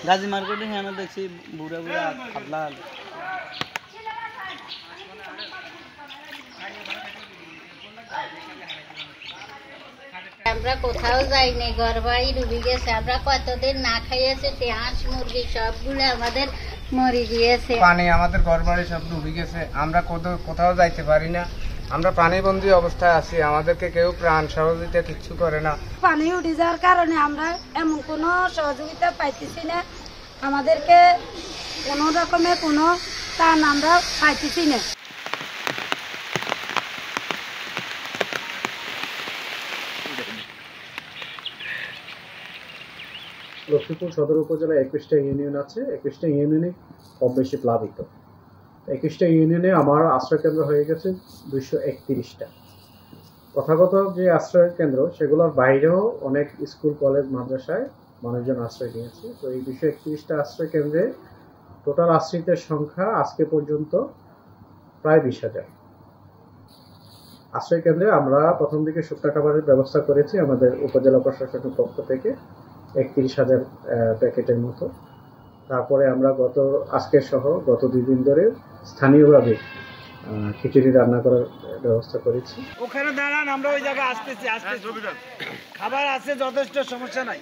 গাজী মার্কেটে হ্যাঁ দেখছি বুড়া বুড়া পাতলা আমরা কোথাও যাইনি, ঘর বাড়ি ডুবে গেছে। আমরা কতদিন না খাইয়েছি, হাঁস মুরগি সবগুলো আমাদের মরে গিয়েছে। পানি আমাদের ঘর বাড়ি সব ডুবে গেছে। আমরা কোথাও যাইতে পারি না। আমরা পানিবন্দী অবস্থায় আছি। আমাদেরকে কেউ প্রাণ সহযোগিতা কিছু করে না। পানি উঠে যাওয়ার কারণে আমরা এমন কোনো সহযোগিতা পাইতেছি না। আমাদেরকে কোনো রকমের কোনো ত্রাণ আমরা পাইতেছি না। লক্ষ্মীপুর সদর উপজেলায় 21টা ইউনিয়ন আছে। 21টা ইউনিয়নে কম বেশি প্লাবিত। 21টা ইউনিয়নে আমার আশ্রয়কেন্দ্র হয়ে গেছে 231টা। প্রথাগত যে আশ্রয় কেন্দ্র সেগুলোর বাইরেও অনেক স্কুল কলেজ মাদ্রাসায় মানুষজন আশ্রয় নিয়েছে। তো এই 231টা আশ্রয় কেন্দ্রে টোটাল আশ্রিতের সংখ্যা আজকে পর্যন্ত প্রায় 20,000। আশ্রয় কেন্দ্রে আমরা প্রথম দিকে শুকনা খাবারের ব্যবস্থা করেছি আমাদের উপজেলা প্রশাসনের পক্ষ থেকে 31,000 প্যাকেটের মতো। তারপরে আমরা আজকের সহ গত 2 দিন ধরে স্থানীয়ভাবে খিচুড়ি রান্না করার ব্যবস্থা করেছি। ওখানে দাঁড়ান, আমরা ওই জায়গায় আসতেছি। খাবার আছে, যথেষ্ট, সমস্যা নাই।